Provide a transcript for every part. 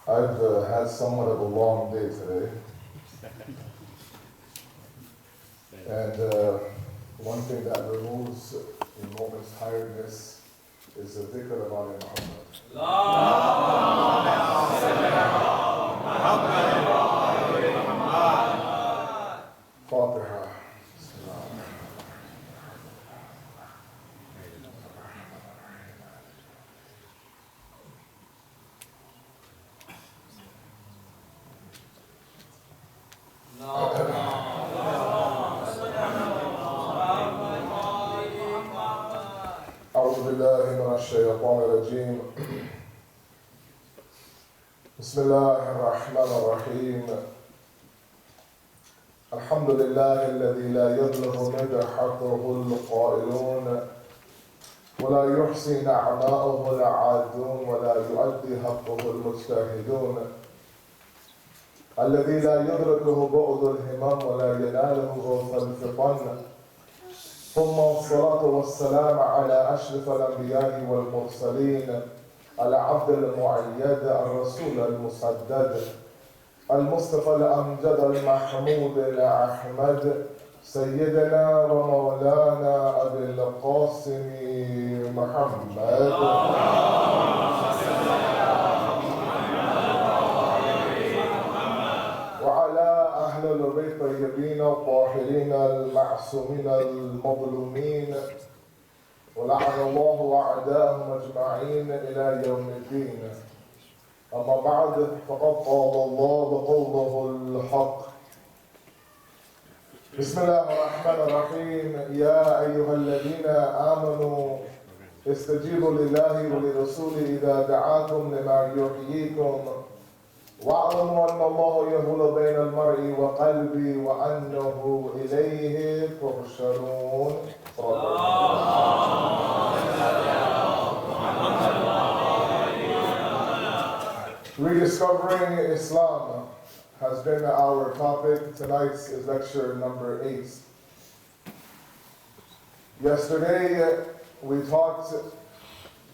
I've had somewhat of a long day today. And one thing that removes a moment's tiredness is the dhikr of Ali Muhammad. Fatiha. أعوذ بالله من الشيطان الرجيم. بسم الله الرحمن الرحيم. الحمد لله الذي لا يبلغ مدحته القائلون ولا يحصي نعماءه العادون ولا يؤدي حقه المجتهدون، الذي لا يدركه بعد الهمم ولا يناله غوث الفطن، ثم الصلاة والسلام على أشرف الأنبياء والمرسلين، العبد المؤيد الرسول المسدد المصطفى الأمجد المحمود الأحمد سيدنا ومولانا أبي القاسم محمد وعلى أهل البيت الطيبين الطاهرين المعصومين المظلومين، ولعن الله أعداءهم أجمعين إلى يوم الدين. أما بعد، فقد قال الله قوله الحق. بسم الله الرحمن الرحيم. يا أيها الذين آمنوا استجيبوا لله ولرسوله إذا دعاكم لما يحييكم واعلموا أن الله يحول بين المرء وقلبه وأنه إليه تحشرون. Rediscovering Islam has been our topic. Tonight's is lecture number 8. Yesterday we talked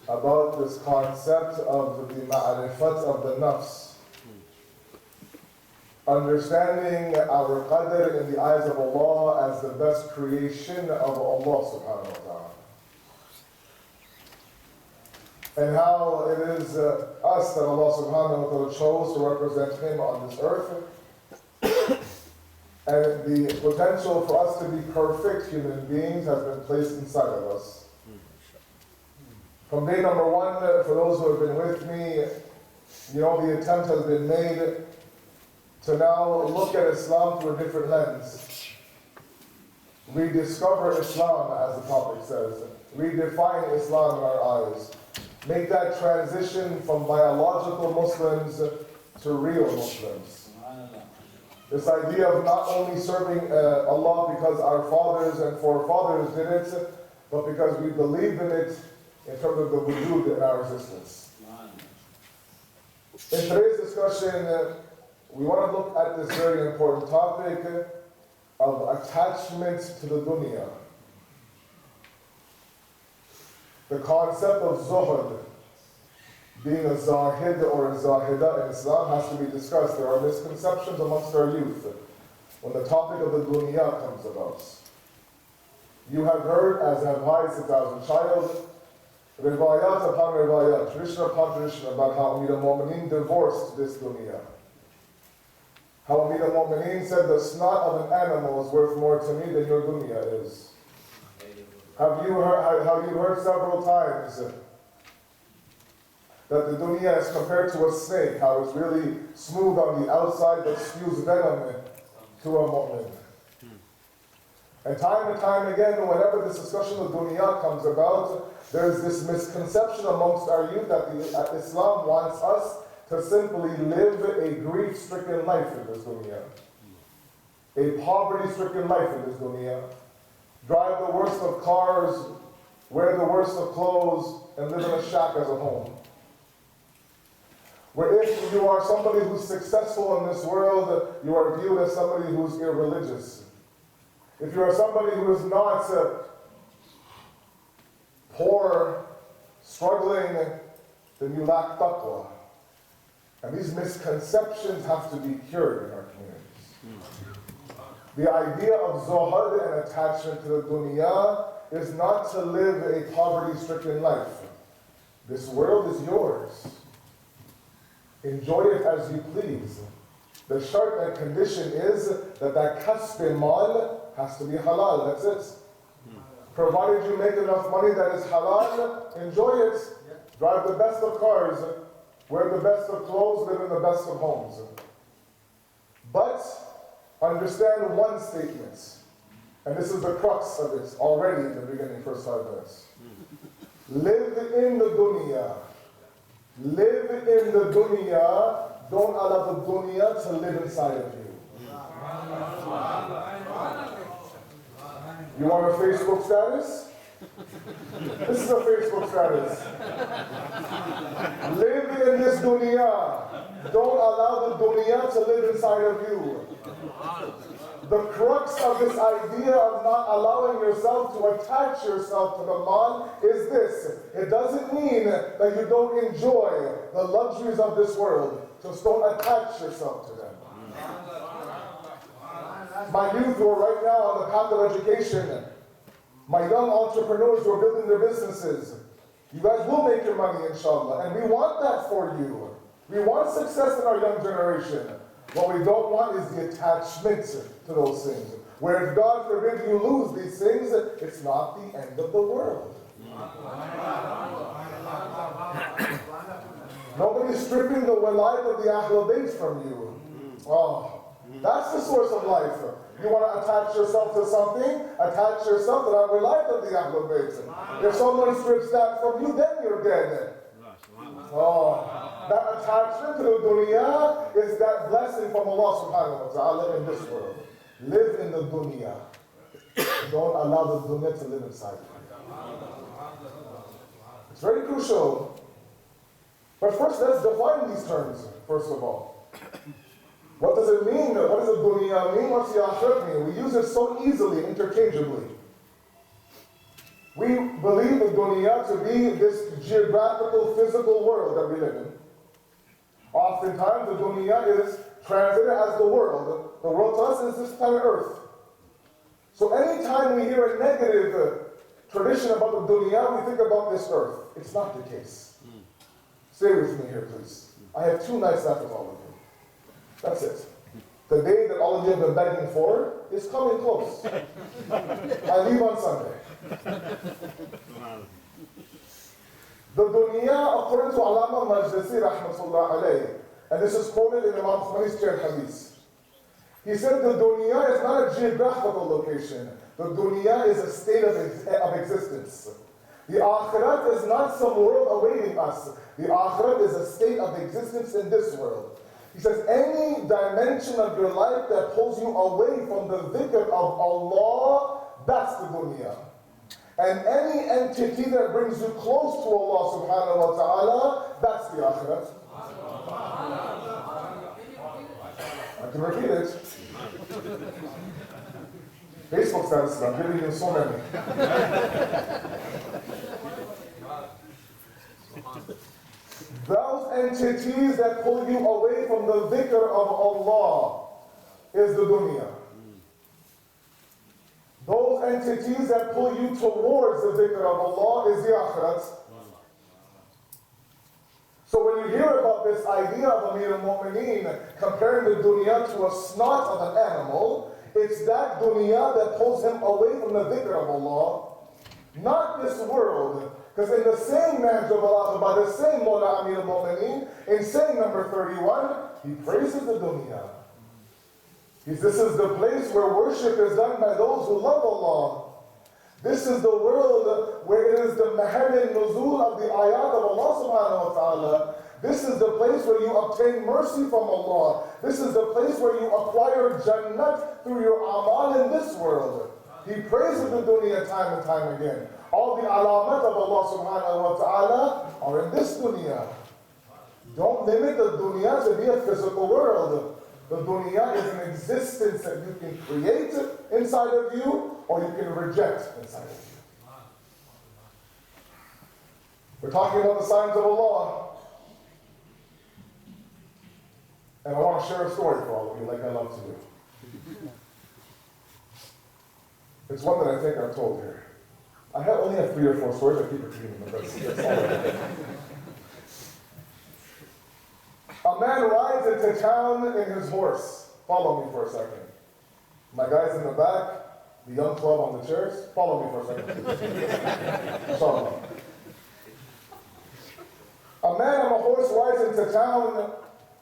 about this concept of the ma'rifat of the nafs, understanding our qadr in the eyes of Allah as the best creation of Allah subhanahu wa ta'ala. And how it is us that Allah subhanahu wa ta'ala chose to represent Him on this earth. And the potential for us to be perfect human beings has been placed inside of us. From day number 1, for those who have been with me, you know, the attempt has been made to now look at Islam through a different lens. Rediscover Islam, as the topic says. Redefine Islam in our eyes. Make that transition from biological Muslims to real Muslims. This idea of not only serving Allah because our fathers and forefathers did it, but because we believe in it in terms of the wujud in our existence. In today's discussion, we want to look at this very important topic of attachment to the dunya. The concept of zuhud, being a zahid or a zahida in Islam, has to be discussed. There are misconceptions amongst our youth when the topic of the dunya comes about. You have heard, as have I since I was a child, riwayat upon riwayat, tradition upon tradition about how Amir al-Mu'mineen divorced this dunya. How Amir al-Mu'mineen said the snot of an animal is worth more to me than your dunya is. Have you heard several times that the dunya is compared to a snake, how it's really smooth on the outside but spews venom to a mu'min? And time again, whenever this discussion of dunya comes about, there's this misconception amongst our youth that Islam wants us to simply live a grief-stricken life in this dunya, a poverty-stricken life in this dunya, drive the worst of cars, wear the worst of clothes, and live in a shack as a home. Where if you are somebody who's successful in this world, you are viewed as somebody who's irreligious. If you are somebody who is not poor, struggling, then you lack taqwa. And these misconceptions have to be cured in our communities. The idea of zuhud and attachment to the dunya is not to live a poverty-stricken life. This world is yours. Enjoy it as you please. The shart and condition is that kasb mal has to be halal, that's it. Provided you make enough money that is halal, enjoy it. Drive the best of cars, wear the best of clothes, live in the best of homes. But understand one statement, and this is the crux of it already in the beginning, first 5 minutes. Live in the dunya. Live in the dunya. Don't allow the dunya to live inside of you. You want a Facebook status? This is a Facebook status. Live in this dunya. Don't allow the dunya to live inside of you. The crux of this idea of not allowing yourself to attach yourself to the mal is this. It doesn't mean that you don't enjoy the luxuries of this world. Just don't attach yourself to them. My youth who are right now on the path of education, my young entrepreneurs who are building their businesses, you guys will make your money, inshallah. And we want that for you. We want success in our young generation. What we don't want is the attachment to those things. Where if God forbid you lose these things, it's not the end of the world. Nobody's stripping the wilayat of the Ahlul Bayt from you. Oh, that's the source of life. You want to attach yourself to something, attach yourself to that wilayat of the Ahlul Bayt. If someone strips that from you, then you're dead. Oh, that attachment to the dunya is that blessing from Allah subhanahu wa ta'ala in this world. Live in the dunya. Don't allow the dunya to live inside you. It's very crucial. But first, let's define these terms, first of all. What does it mean? What does the dunya mean? What's the akhirat mean? We use it so easily, interchangeably. We believe the dunya to be this geographical, physical world that we live in. Oftentimes, the dunya is translated as the world. The world to us is this planet Earth. So anytime we hear a negative tradition about the dunya, we think about this earth. It's not the case. Stay with me here, please. I have 2 nights left with all of you. That's it. The day that all of you have been begging for is coming close. I leave on Sunday. The dunya, according to Allama Majlisi rahmatullah alayh, and this is quoted in Imam Khomeini's hadith. He said the dunya is not a geographical location. The dunya is a state of existence. The akhirat is not some world awaiting us. The akhirat is a state of existence in this world. He says any dimension of your life that pulls you away from the dhikr of Allah, that's the dunya. And any entity that brings you close to Allah subhanahu wa ta'ala, that's the akhirat. I can repeat it. Facebook statuses, I'm giving you so many. Those entities that pull you away from the dhikr of Allah is the dunya. Those entities that pull you towards the dhikr of Allah is the akhirat. So when you hear about this idea of Amir al-Mu'mineen comparing the dunya to a snot of an animal, it's that dunya that pulls him away from the dhikr of Allah, not this world. Because in the same Nahj of Allah, by the same Maulana Amir al-Mu'mineen, in saying number 31, he praises the dunya. This is the place where worship is done by those who love Allah. This is the world where it is the mahal nuzul of the ayat of Allah subhanahu wa ta'ala. This is the place where you obtain mercy from Allah. This is the place where you acquire jannat through your amal in this world. He praises the dunya time and time again. All the alamat of Allah subhanahu wa ta'ala are in this dunya. Don't limit the dunya to be a physical world. The dunya is an existence that you can create inside of you, or you can reject inside of you. We're talking about the signs of Allah. And I want to share a story for all of you, like I love to do. It's one that I think I've told here. I only have 3 or 4 stories. I keep repeating them, but that's all I have. A man rides into town in his horse. Follow me for a second. My guys in the back, the young club on the chairs, follow me for a second, please. Inshallah. A man on a horse rides into town.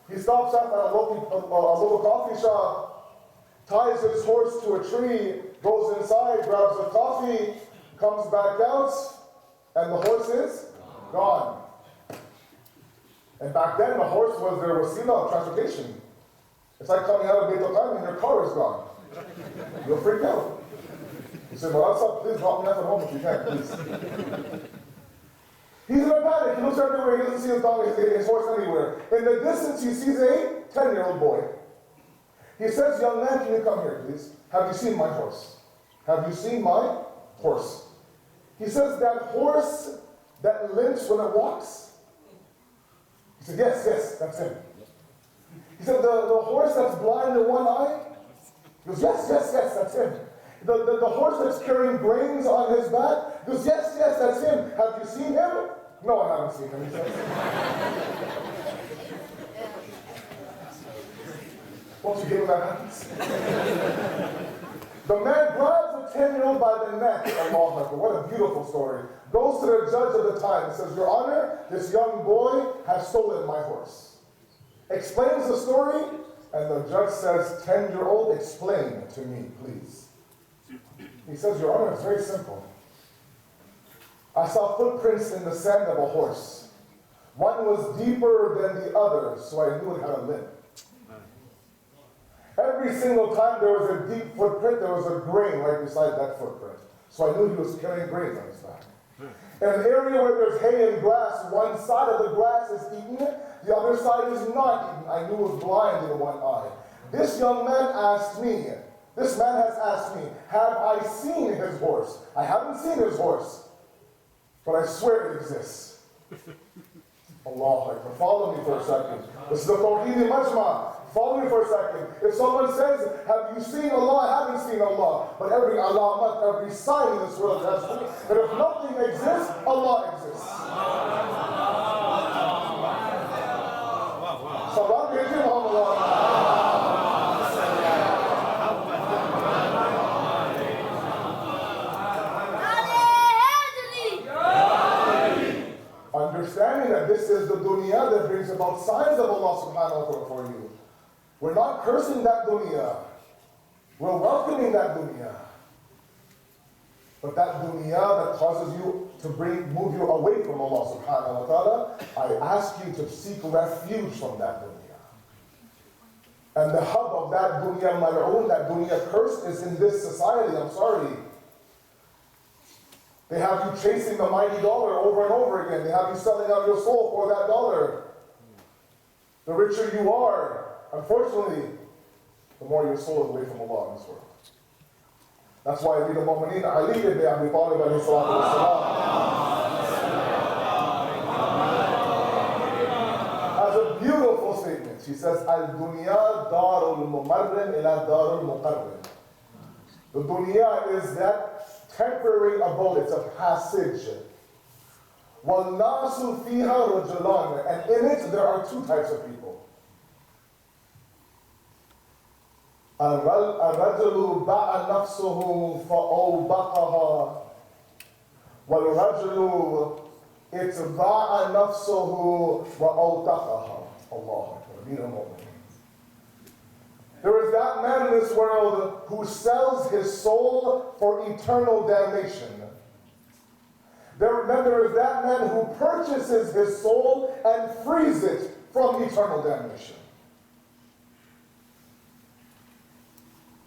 He stops at a local coffee shop, ties his horse to a tree, goes inside, grabs a coffee, comes back out, and the horse is gone. And back then, the horse was their wasila of transportation. It's like coming out of baitulqayem and your car is gone. You'll freak out. You say, Maulana Asad, please drop me off at home if you can, please. He's in a panic. He looks everywhere. He doesn't see his dog, his horse anywhere. In the distance, he sees a 10-year-old boy. He says, young man, can you come here, please? Have you seen my horse? Have you seen my horse? He says, that horse that limps when it walks? He said, yes, that's him. He said, the horse that's blind in one eye? He goes, yes, that's him. The horse that's carrying grains on his back? He goes, yes, that's him. Have you seen him? No, I haven't seen him, he says. Won't you give him that happens? The man grabs a 10-year-old by the neck. Allah Akbar, what a beautiful story. Goes to the judge of the time and says, Your Honor, this young boy has stolen my horse. Explains the story, and the judge says, 10-year-old, explain to me, please. He says, Your Honor, it's very simple. I saw footprints in the sand of a horse. One was deeper than the other, so I knew it had a limp. Every single time there was a deep footprint, there was a grain right beside that footprint. So I knew he was carrying grains on his back. In an area where there's hay and grass, one side of the grass is eaten, the other side is not eaten. I knew he was blind in one eye. This young man asked me, this man has asked me, have I seen his horse? I haven't seen his horse, but I swear it exists. Allah Akbar. Follow me for a second. This is the Tawheedi Majma. Follow me for a second. If someone says, have you seen Allah? I haven't seen Allah. But every alamat, every sign in this world has proof that if nothing exists, Allah exists. Salam alaikum wa rahmatullah. Understanding that this is the dunya that brings about signs of Allah subhanahu wa ta'ala for you. We're not cursing that dunya. We're welcoming that dunya. But that dunya that causes you to move you away from Allah subhanahu wa ta'ala, I ask you to seek refuge from that dunya. And the hub of that dunya mal'oon, that dunya curse, is in this society. I'm sorry. They have you chasing the mighty dollar over and over again. They have you selling out your soul for that dollar. The richer you are, unfortunately, the more your soul is away from Allah in this world. That's why we the Mu'mineen, Ali ibn Abi Talib alayhi salatu wasalam, has a beautiful statement. She says, Al-dunya darul mumarrim ila darul muqarrim. The dunya is that temporary abode, it's a passage. وَالنَّاسُ فِيهَا رَجُلَانِ. And in it, there are 2 types of people. الرَّجُلُ بَاعَ نَفْسُهُ فَأَوْبَقَهَا وَالرَّجُلُ اتْبَاعَ نَفْسُهُ وَأَوْتَقَهَا. Allah Akbar. There is that man in this world who sells his soul for eternal damnation. Then there is that man who purchases his soul and frees it from eternal damnation.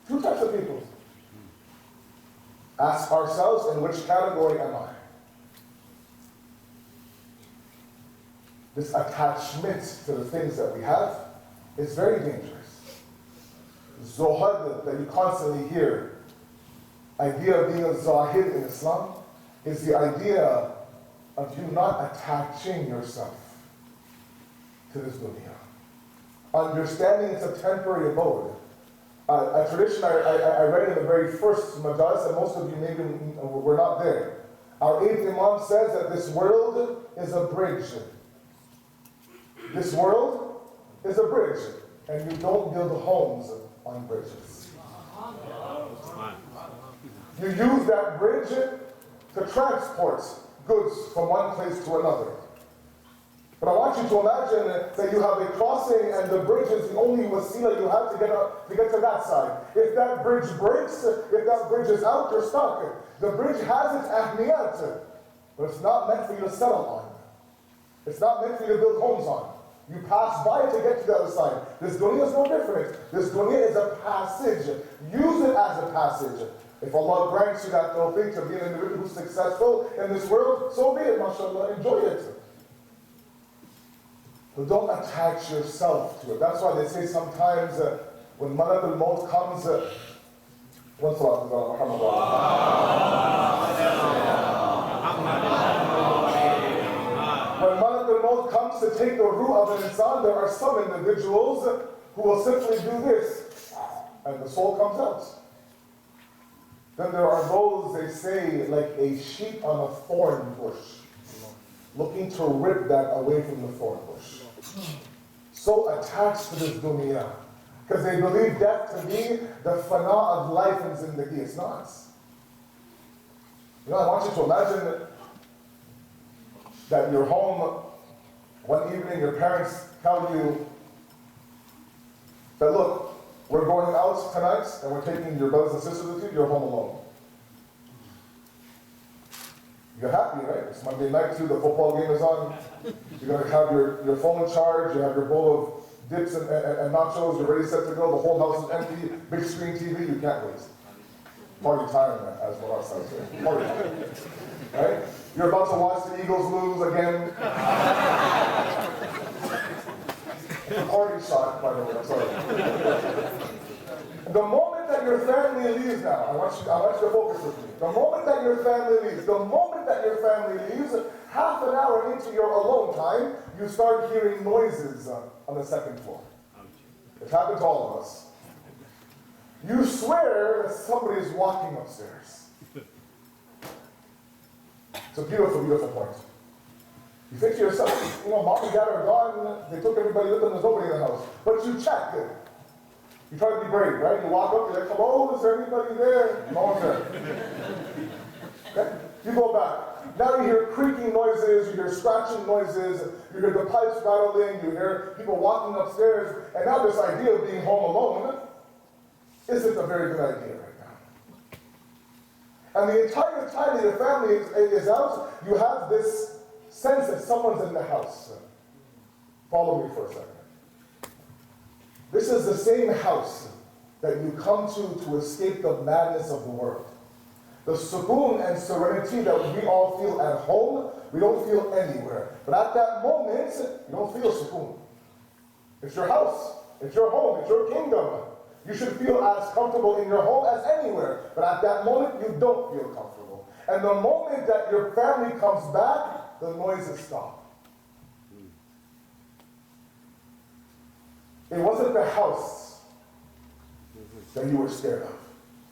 2 types of people. Ask ourselves, in which category am I? this attachment to the things that we have is very dangerous. Zuhud that you constantly hear, idea of being a zahid in Islam, is the idea of you not attaching yourself to this dunya. Understanding it's a temporary abode. A tradition I read in the very first majalis, and most of you maybe were not there. Our 8th Imam says that this world is a bridge. This world is a bridge, and you don't build homes on bridges. You use that bridge to transport goods from one place to another. But I want you to imagine that you have a crossing and the bridge is the only wasila you have to get to that side. If that bridge breaks, if that bridge is out, you're stuck. The bridge has its ahmiyat, but it's not meant for you to settle on. It's not meant for you to build homes on. You pass by it to get to the other side. This dunya is no different. This dunya is a passage. Use it as a passage. If Allah grants you that tawfiq to be an individual who's successful in this world, so be it, mashallah, enjoy it. But don't attach yourself to it. That's why they say sometimes when Malak al-Maut comes, when Malak al-Maut comes to take the ruh of an insan, there are some individuals who will simply do this, and the soul comes out. Then there are those, they say, like a sheep on a thorn bush, looking to rip that away from the thorn bush. So attached to this dunya, because they believe death to be the fana of life and zindagi. It's not. You know, I want you to imagine that you're home one evening, your parents tell you that, look, we're going out tonight and we're taking your brothers and sisters with you, you're home alone. You're happy, right? It's Monday night too, the football game is on. You're gonna have your phone in charge, you have your bowl of dips and nachos, you're ready set to go, the whole house is empty, big screen TV, you can't wait. Party time, as what I say. Party time. Right? You're about to watch the Eagles lose again. Party shot, by the way, I'm sorry. The moment that your family leaves now, I want you to focus with me. The moment that your family leaves, half an hour into your alone time, you start hearing noises on the second floor. It's happened to all of us. You swear that somebody is walking upstairs. It's a beautiful, beautiful point. You think to yourself, you know, mom and dad are gone, they took everybody with them, there's nobody in the house. But you check it. You try to be brave, right? You walk up, you're like, hello, is there anybody there? No one's there. Okay? You go back. Now you hear creaking noises, you hear scratching noises, you hear the pipes rattling, you hear people walking upstairs, and now this idea of being home alone isn't a very good idea right now. And the entire time that your family is out, you have this sense that someone's in the house. Follow me for a second. This is the same house that you come to escape the madness of the world. The sukoon and serenity that we all feel at home, we don't feel anywhere. But at that moment, you don't feel sukoon. It's your house, it's your home, it's your kingdom. You should feel as comfortable in your home as anywhere. But at that moment, you don't feel comfortable. And the moment that your family comes back, the noises stop. It wasn't the house that you were scared of.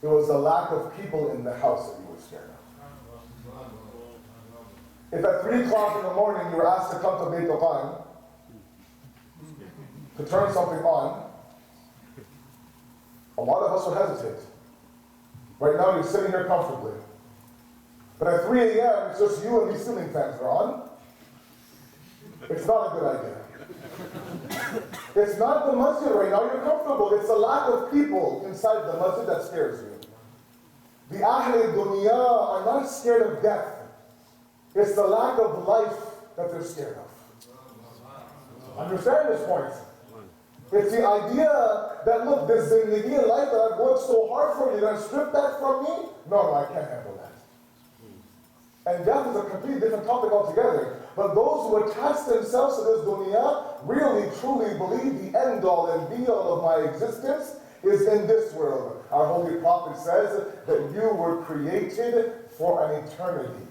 It was the lack of people in the house that you were scared of. If at 3 o'clock in the morning you were asked to come to baitulqayem to turn something on, a lot of us would hesitate. Right now you're sitting here comfortably. But at 3 a.m. it's just you and these ceiling fans are on. It's not a good idea. It's not the masjid right now, you're comfortable. It's the lack of people inside the masjid that scares you. The Ahl Dunya are not scared of death. It's the lack of life that they're scared of. Understand this point? It's the idea that, look, this zindagi in life that I've worked so hard for, you're going to strip that from me? No, I can't handle that. And death is a completely different topic altogether. But those who attach themselves to this dunya really truly believe the end all and be all of my existence is in this world. Our Holy Prophet says that you were created for an eternity,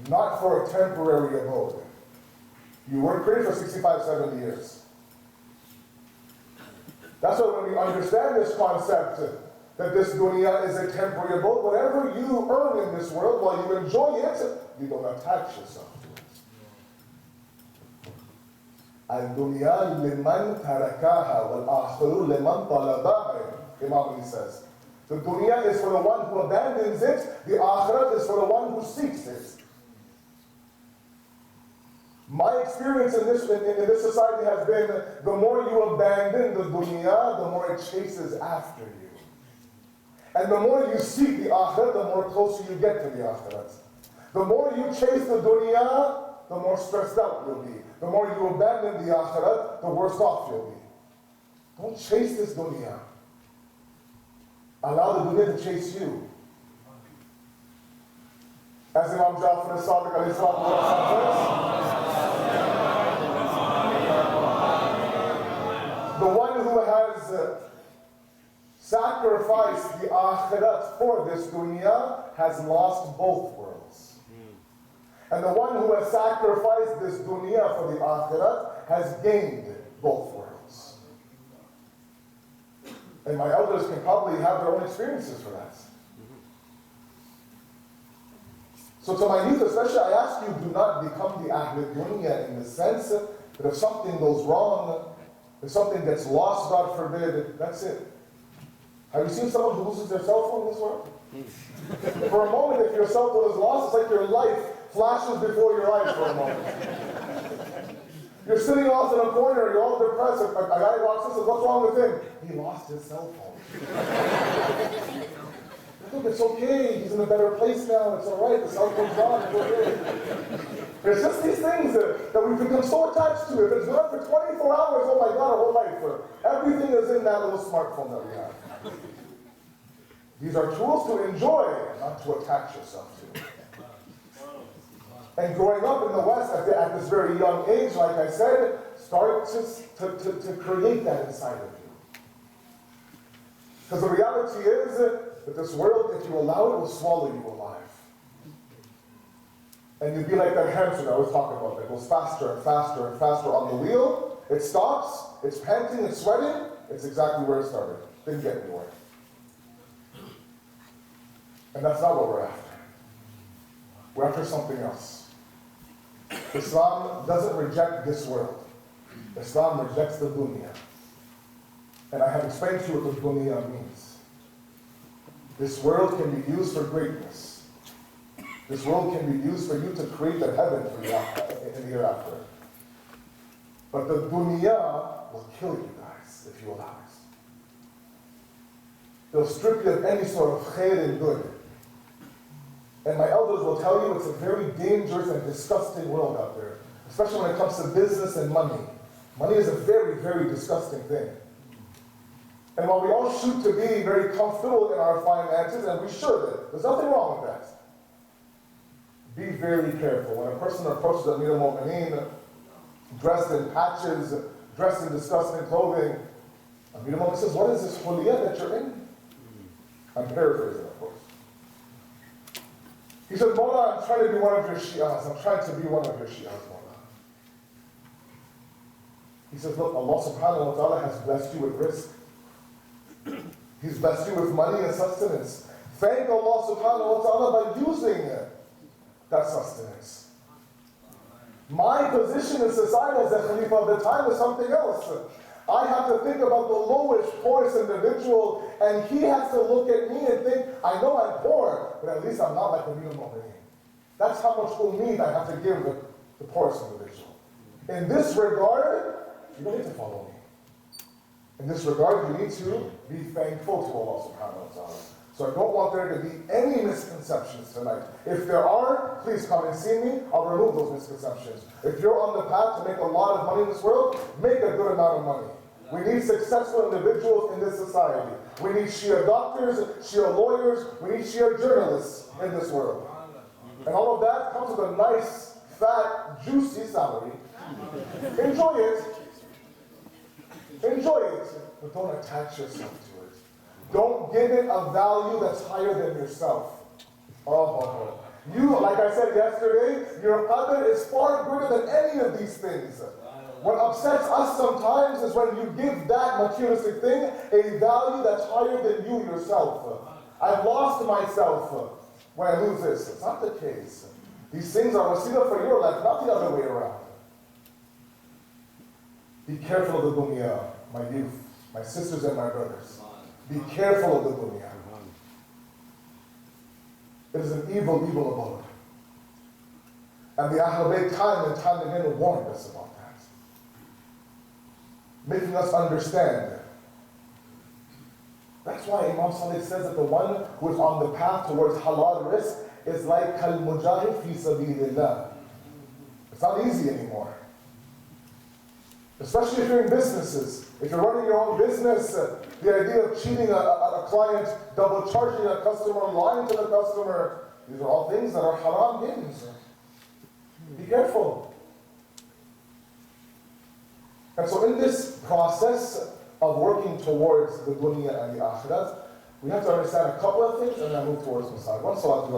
not for a temporary abode. You weren't created for 65, 70 years. That's why when we understand this concept, that this dunya is a temporary abode, whatever you earn in this world, while you enjoy it, you don't attach yourself to it. Al-dunya liman tarakaha wal-akhiru liman talabaha, Imam Ali says. The dunya is for the one who abandons it, the akhirat is for the one who seeks it. My experience in this society has been, the more you abandon the dunya, the more it chases after you. And the more you seek the akhirat, the more closer you get to the akhirat. The more you chase the dunya, the more stressed out you'll be. The more you abandon the akhirat, the worse off you'll be. Don't chase this dunya. Allow the dunya to chase you. As Imam Jafri Sadiq alayhi salatu the one who has sacrificed the akhirat for this dunya has lost both worlds. And the one who has sacrificed this dunya for the akhirat has gained both worlds. And my elders can probably have their own experiences for that. So to my youth especially, I ask you, do not become the Ahl dunya in the sense that if something goes wrong, if something gets lost, God forbid, that's it. Have you seen someone who loses their cell phone in this world? For a moment, if your cell phone is lost, it's like your life flashes before your eyes for a moment. You're sitting off in a corner, you're all depressed. A guy walks in and says, what's wrong with him? He lost his cell phone. Look, it's okay, he's in a better place now, it's all right, the cell phone's gone, it's okay. There's just these things that we've become so attached to. If it's gone for 24 hours, oh my God, our whole life, everything is in that little smartphone that we have. These are tools to enjoy, not to attach yourself to. And growing up in the West at this very young age, like I said, start to create that inside of you. Because the reality is that this world, if you allow it, will swallow you alive. And you'll be like that hamster that I was talking about, that goes faster and faster and faster on the wheel. It stops, it's panting, it's sweating, it's exactly where it started. Didn't get anywhere. And that's not what we're after. We're after something else. Islam doesn't reject this world. Islam rejects the dunya. And I have explained to you what the dunya means. This world can be used for greatness. This world can be used for you to create a heaven for you in the hereafter. But the dunya will kill you guys if you allow it. It'll strip you of any sort of khair and good. And my elders will tell you it's a very dangerous and disgusting world out there, especially when it comes to business and money. Money is a very, very disgusting thing. And while we all shoot to be very comfortable in our finances, and we should, there's nothing wrong with that. Be very careful. When a person approaches Amir al-Mu'mineen, dressed in patches, dressed in disgusting clothing, Amir al-Mu'mineen says, what is this huliyah that you're in? I'm paraphrasing, of course. He said, Maulana, I'm trying to be one of your Shias. I'm trying to be one of your Shias, Maulana. He says, look, Allah subhanahu wa ta'ala has blessed you with rizq. He's blessed you with money and sustenance. Thank Allah subhanahu wa ta'ala by using that sustenance. My position in society as a Khalifa of the time is something else. I have to think about the lowest, poorest individual, and he has to look at me and think, I know I'm poor, but at least I'm not like the Amir al-Mu'mineen. That's how much umeed I have to give the poorest individual. In this regard, you don't need to follow me. In this regard, you need to be thankful to Allah subhanahu wa ta'ala. So I don't want there to be any misconceptions tonight. If there are, please come and see me. I'll remove those misconceptions. If you're on the path to make a lot of money in this world, make a good amount of money. We need successful individuals in this society. We need Shia doctors, Shia lawyers, we need Shia journalists in this world. And all of that comes with a nice, fat, juicy salary. Enjoy it. Enjoy it. But don't attach yourself to it. Don't give it a value that's higher than yourself. Oh. You, like I said yesterday, your qadr is far greater than any of these things. What upsets us sometimes is when you give that materialistic thing a value that's higher than you yourself. I've lost myself when I lose this. It's not the case. These things are wasila for your life, not the other way around. Be careful of the dunya, my youth, my sisters and my brothers. Be careful of the dunya. It is an evil, evil abode. And the Ahlul Bayt time and time again warned us about that. Making us understand. That's why Imam Salih says that the one who is on the path towards halal risk is like kal mujahid fi sabilillah. It's not easy anymore. Especially if you're in businesses. If you're running your own business, the idea of cheating a client, double charging a customer, lying to the customer, these are all things that are haram gains. Be careful. And so in this process of working towards the dunya and the akhirat, we have to understand a couple of things and then move towards Masad. One salat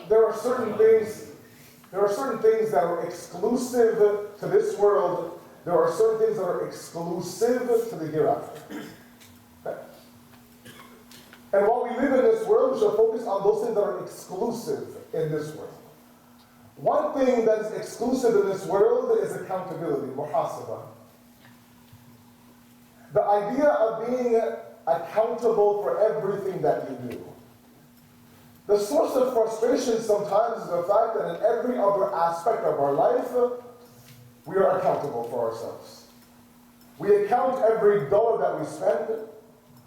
There are certain things that are exclusive to this world. There are certain things that are exclusive to the hereafter. Okay? And while we live in this world, we should focus on those things that are exclusive in this world. One thing that is exclusive in this world is accountability, muhasabah. The idea of being accountable for everything that you do. The source of frustration sometimes is the fact that in every other aspect of our life, we are accountable for ourselves. We account every dollar that we spend.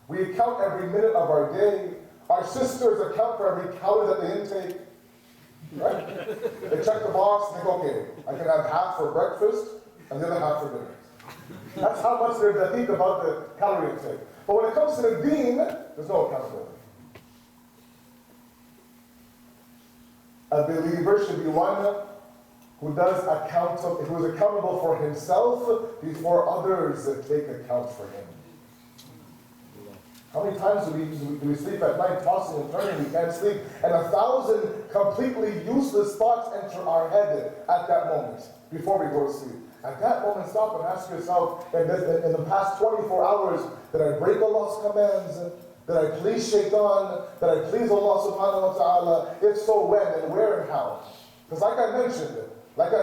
We account every minute of our day. Our sisters account for every calorie that they intake. Right? They check the box and they go, okay, I can have half for breakfast and the other half for dinner. That's how much they're daqiq about the calorie intake. But when it comes to the deen, there's no accountability. A believer should be one who is accountable for himself before others take account for him. How many times do we sleep at night, tossing and turning, we can't sleep, and 1,000 completely useless thoughts enter our head at that moment, before we go to sleep. At that moment, stop and ask yourself, in the past 24 hours, did I break Allah's commands? Did I please Shaitan? Did I please Allah subhanahu wa ta'ala? If so, when and where and how? Because like I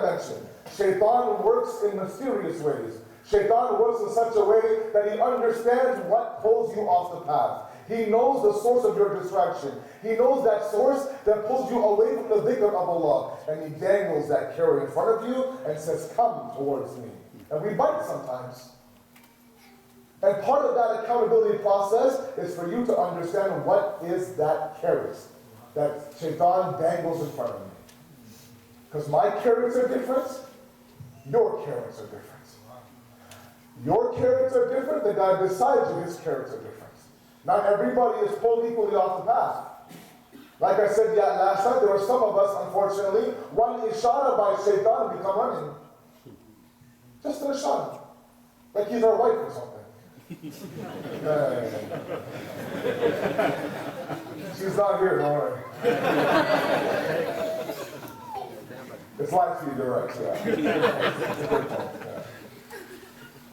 mentioned, Shaitan works in mysterious ways. Shaitan works in such a way that he understands what pulls you off the path. He knows the source of your distraction. He knows that source that pulls you away from the dhikr of Allah. And he dangles that carrot in front of you and says, come towards me. And we bite sometimes. And part of that accountability process is for you to understand what is that carrot that Shaitan dangles in front of me. Because my carrots are different, your carrots are different. Your carrots are different, the guy beside you, his carrots are different. Not everybody is pulled equally off the path. Like I said last night, there were some of us, unfortunately, one ishara by Shaitan and become running. Just an ishara. Like he's our wife or something. She's not here, don't worry. It's life for you to write, yeah.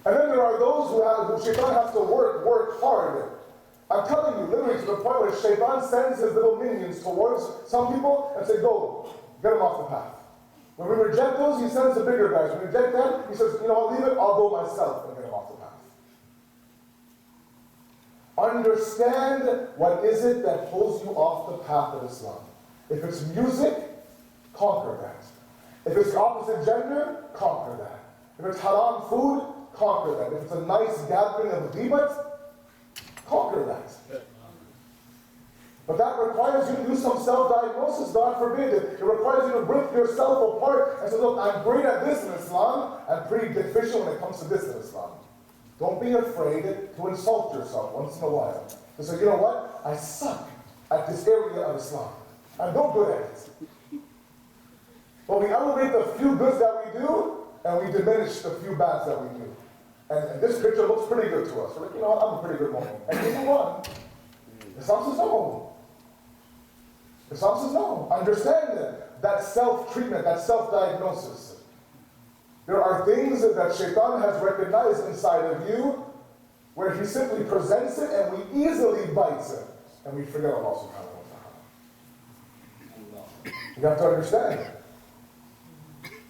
And then there are those who Shaitan has to work hard. I'm telling you, literally to the point where Shaitan sends his little minions towards some people and say, go, get them off the path. When we reject those, he sends the bigger guys. When we reject them, he says, I'll leave it, I'll go myself and get them off the path. Understand what is it that pulls you off the path of Islam. If it's music, conquer that. If it's the opposite gender, conquer that. If it's haram food, conquer that. If it's a nice gathering of ghibat, conquer that. But that requires you to do some self-diagnosis, God forbid. It requires you to rip yourself apart and say, look, I'm great at this in Islam, I'm pretty deficient when it comes to this in Islam. Don't be afraid to insult yourself once in a while. To say, you know what? I suck at this area of Islam. I'm no good at it. But we elevate the few goods that we do, and we diminish the few bads that we do. And this picture looks pretty good to us. We're like, you know what? I'm a pretty good woman. And you know what? Islam says no. Islam says no. Understand that self-treatment, that self-diagnosis. There are things that Shaitan has recognized inside of you where he simply presents it and we easily bite it. And we forget Allah subhanahu wa ta'ala. You have to understand.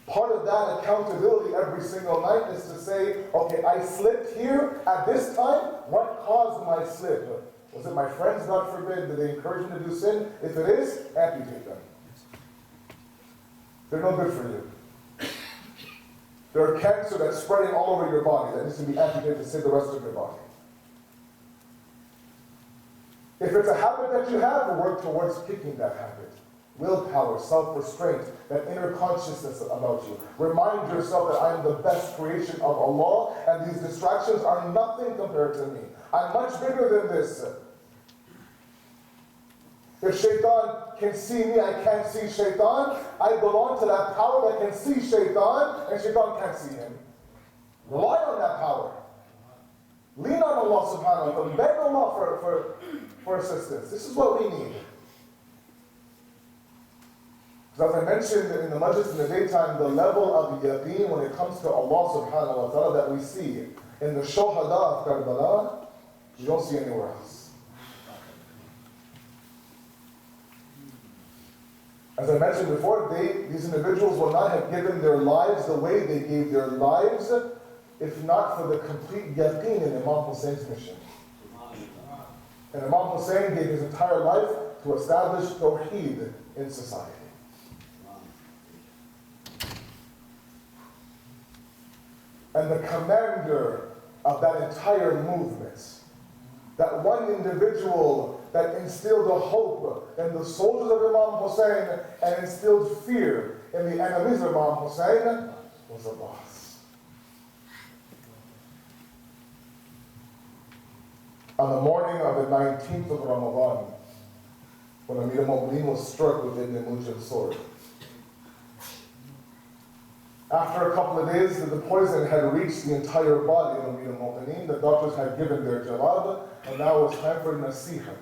Part of that accountability every single night is to say, okay, I slipped here at this time. What caused my slip? Was it my friends, God forbid? Did they encourage me to do sin? If it is, amputate them. They're no good for you. They're cancer that's spreading all over your body that needs to be amputated to save the rest of your body. If it's a habit that you have, work towards kicking that habit. Willpower, self-restraint, that inner consciousness about you. Remind yourself that I am the best creation of Allah and these distractions are nothing compared to me. I'm much bigger than this. If Shaitan can see me, I can't see Shaitan. I belong to that power that can see Shaitan, and Shaitan can't see him. Rely on that power. Lean on Allah subhanahu wa ta'ala. Beg Allah for assistance. This is what we need. Because as I mentioned in the majlis in the daytime, the level of yaqeen when it comes to Allah subhanahu wa ta'ala that we see in the shuhada of Karbala, you don't see anywhere else. As I mentioned before, these individuals will not have given their lives the way they gave their lives if not for the complete yaqeen in Imam Hussein's mission. And Imam Hussein gave his entire life to establish Tawheed in society. And the commander of that entire movement, that one individual that instilled a hope in the soldiers of Imam Hussein and instilled fear in the enemies of Imam Hussein, was a boss. On the morning of the 19th of Ramadan, when Amir al-Mu'mineen was struck with Ibn Mujah's sword, after a couple of days, the poison had reached the entire body of Amir al-Mu'mineen. The doctors had given their jalab, and now it was time for nasihat.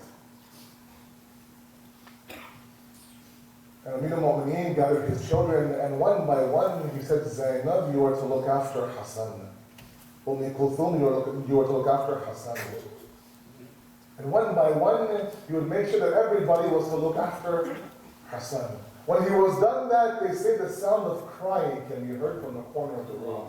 And Amir al-Mu'mineen gathered his children, and one by one he said, Zainab, you are to look after Hassan. Kulthum, you are to look after Hassan. And one by one, he would make sure that everybody was to look after Hassan. When he was done that, they say the sound of crying can be heard from the corner of the room.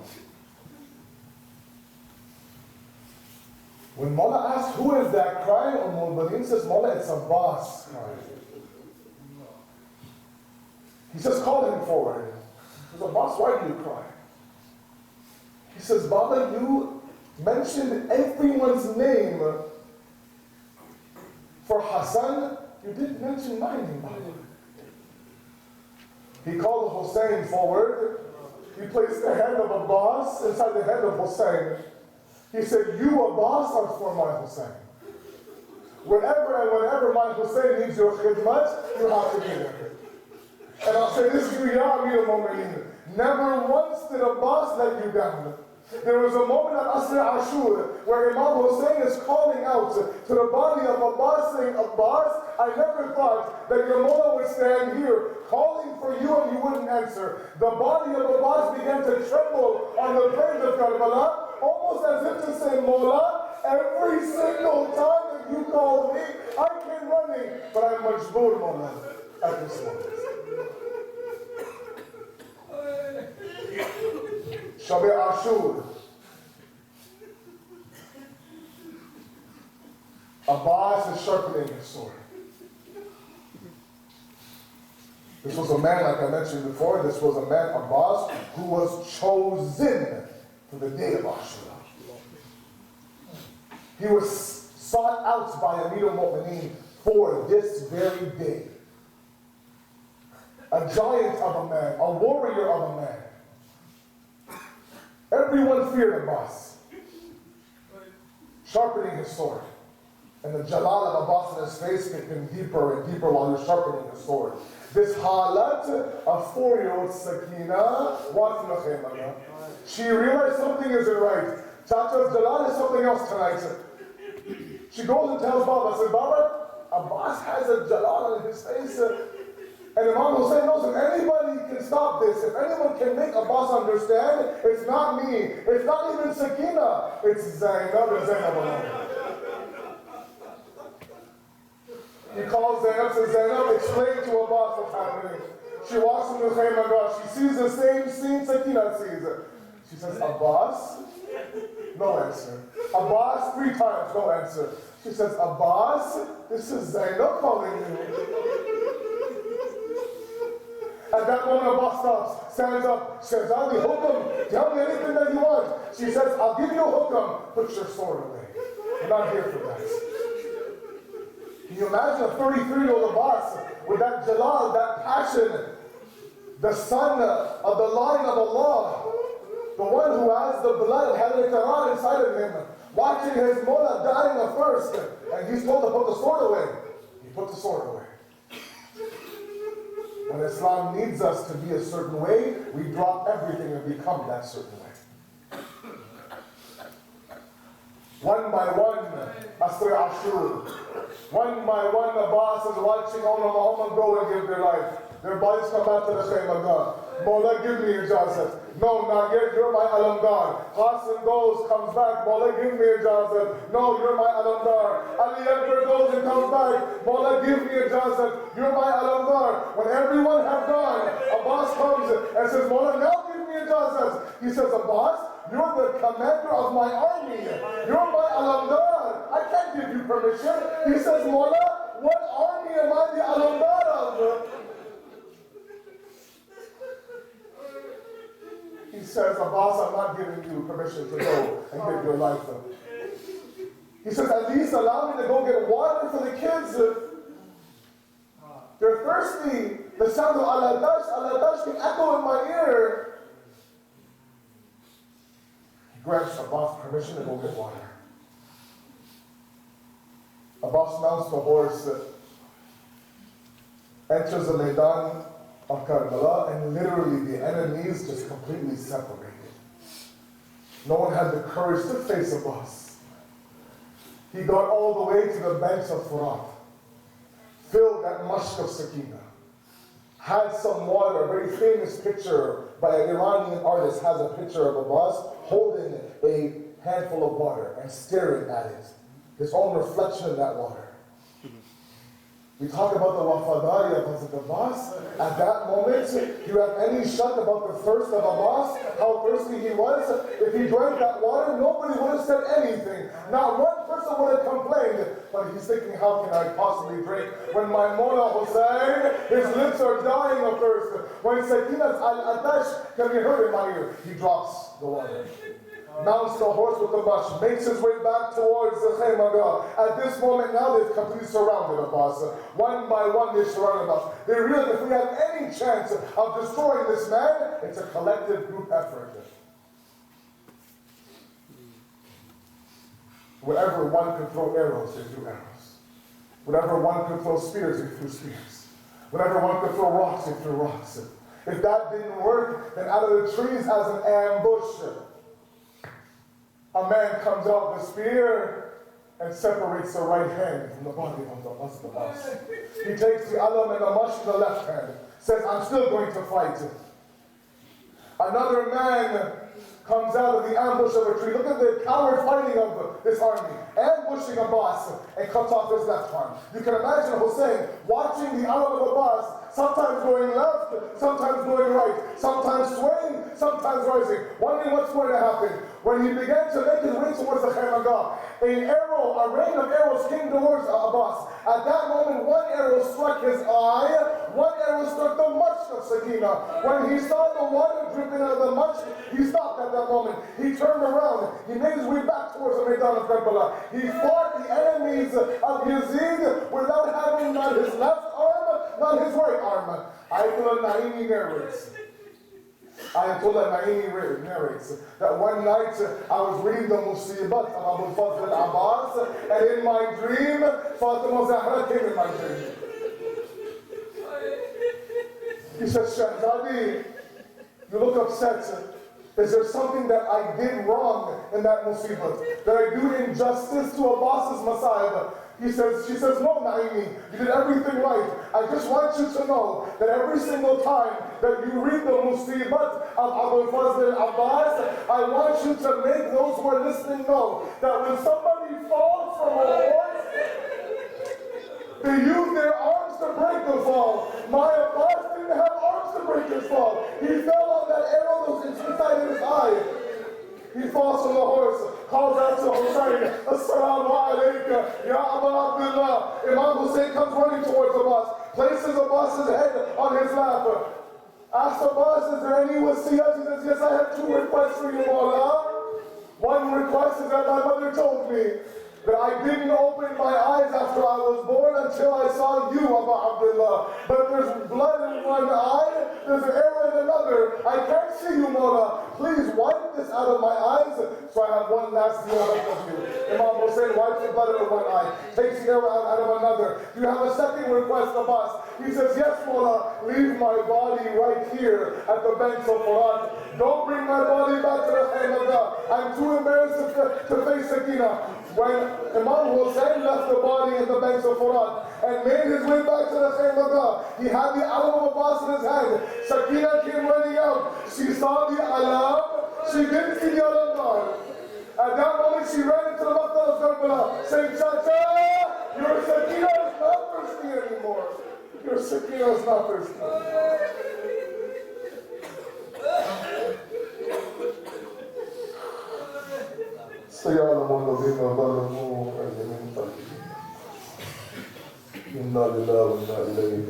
When Maula asked, who is that crying? Al-Mu'mineen says, Maula, it's Abbas crying. He says, call him forward. He says, Abbas, why do you cry? He says, Baba, you mentioned everyone's name. For Hassan, you didn't mention my name, Baba. He called Hussein forward. He placed the hand of Abbas inside the hand of Hussein. He said, you, Abbas, are for my Hussein. Whenever and whenever my Hussein needs your khidmat, you have to be there. And I'll say this to you, Ya Amir al-Mu'mineen. Never once did Abbas let you down. There was a moment at Asr Ashur where Imam Hussein is calling out to the body of Abbas saying, Abbas, I never thought that your Mullah would stand here calling for you and you wouldn't answer. The body of Abbas began to tremble on the plains of Karbala, almost as if to say, Mullah, every single time that you call me, I came running, but I'm majboor, Mullah, at this moment. Shabi Ashur. Abbas is sharpening his sword. This was a man, like I mentioned before, this was a man, Abbas, who was chosen for the day of Ashura. He was sought out by Amir al-Mu'mineen for this very day. A giant of a man, a warrior of a man. Everyone feared Abbas. sharpening his sword. And the jalal of Abbas in his face became deeper and deeper while he was sharpening his sword. This halat of 4-year-old Sakina, watching the khayma, she realized something isn't right. Chacha's jalal is something else tonight. She goes and tells Baba, says, Baba, Abbas has a jalal on his face. And Imam Hussein knows if anybody can stop this, if anyone can make Abbas understand, it's not me. It's not even Sakina. It's Zainab and Zainab. He calls Zainab, says, Zainab, explain to Abbas what's happening. She walks into the khayma, she sees the same scene Sakina sees. She says, Abbas? No answer. Abbas 3 times, no answer. She says, Abbas, this is Zainab calling you. At that moment, Abbas stops, stands up, says, Ali, hukam, tell me anything that you want. She says, I'll give you a hukam, put your sword away. I'm not here for that. Can you imagine a 33-year-old Abbas with that jalal, that passion, the son of the line of Allah, the one who has the blood of Hadith Quran inside of him, watching his mullah dying of thirst, and he's told to put the sword away. He put the sword away. When Islam needs us to be a certain way, we drop everything and become that certain way. One by one, Asri Ashur. One by one, Abbas is watching Awliya Muhammad go and give their life. Their bodies come back to the khayma. Mawla, give me ijazat. No, not yet, you're my alamdar. Qasim goes, comes back. Mawla, give me ijazat. No, you're my alamdar. Ali Akbar goes and comes back. Mawla, give me ijazat. You're my alamdar. When everyone have gone, Abbas comes and says, Mawla, now give me ijazat. He says, Abbas, you're the commander of my army. You're my alamdar. I can't give you permission. He says, Mawla, what army am I the alamdar of? He says, Abbas, I'm not giving you permission to go and give your life up. He says, at least allow me to go get water for the kids. They're thirsty. The sound of Al-Adash can echo in my ear. He grants Abbas permission to go get water. Abbas mounts the horse, enters the Maidan of Karbala, and literally the enemies just completely separated. No one had the courage to face Abbas. He got all the way to the banks of Furat, filled that mushk of Sakina, had some water. A very famous picture by an Iranian artist has a picture of Abbas holding a handful of water and staring at it, his own reflection in that water. We talk about the wafadari of Hazrat Abbas. At that moment, do you have any shak about the thirst of Abbas? How thirsty he was? If he drank that water, nobody would have said anything. Not one person would have complained. But he's thinking, how can I possibly drink? When my Maulana Hussein, his lips are dying of thirst. When Sakina's al-Atash can be heard in my ear, he drops the water. Mounts the horse with the mush, makes his way back towards the khayma. At this moment now, they've completely surrounded Abbas. One by one, they surrounded Abbas. They realize if we have any chance of destroying this man, it's a collective group effort. Wherever one can throw arrows, they threw arrows. Whenever one could throw spears, they threw spears. Whenever one could throw rocks, they threw rocks. If that didn't work, then out of the trees as an ambush, a man comes out with a spear and separates the right hand from the body of the Abbas. He takes the alam and the mush in the left hand, says, I'm still going to fight. Another man comes out of the ambush of a tree. Look at the coward fighting of this army, ambushing Abbas and cuts off his left arm. You can imagine Hussein watching the alam of Abbas, sometimes going left, sometimes going right, sometimes swaying, sometimes rising, wondering what's going to happen. When he began to make his way towards the khayma, a rain of arrows came towards Abbas. At that moment, one arrow struck his eye, one arrow struck the mushk of Sakina. When he saw the water dripping out of the mushk, he stopped at that moment. He turned around. He made his way back towards the Maidan of Karbala. He fought the enemies of Yazid without having not his left arm, not his right arm. Ayatul al-Naimi narrates. Ayatollah Ma'ini narrates that one night I was reading the Musibat of Abu Fadl al-Abbas, and in my dream, Fatima Zahra came in my dream. He said, Shahzadi, you look upset. Is there something that I did wrong in that musibat? That I do injustice to Abbas's Masa'ib? She says, no, Naimi, you did everything right. I just want you to know that every single time that you read the musibat of Abu Fazl al-Abbas, I want you to make those who are listening know that when somebody falls from a horse, they use their arms to break the fall. My Abbas didn't have arms to break his fall. He fell on that arrow that was inside his eye. He falls from the horse, calls out to Hussein, Assalamu alaikum, Ya Abu Abdullah. Imam Hussein comes running towards Abbas, places Abbas's head on his lap. Asks Abbas, is there any wasiyah? He says, yes, I have two requests for you, Mawla. One request is that my mother told me that I didn't open my eyes after I was born until I saw you, Abu Abdullah. But if there's blood in one eye, there's an arrow in another. I can't see you, Mawla. Please wipe this out of my eyes, so I have one last deal of you. Imam Hussein wipes the blood out of one eye, takes the arrow out of another. Do you have a second request, Abbas? He says, yes, Mawla, leave my body right here at the banks of Furat. Don't bring my body back to the Haymadah. I'm too embarrassed to face Sakina. When Imam Hussein left the body in the banks of Furat and made his way back to the Haymadah, he had the alam of Abbas in his hand. Sakina came running out. She saw the alam. She didn't see the alam gone. At that moment, she ran into the Maqtal of Karbala, saying, Chacha, your Sakina is not thirsty anymore. Your Sakina is not thirsty. سيعلم الذين ظلموا أي منقلب إنا لله وإنا إليه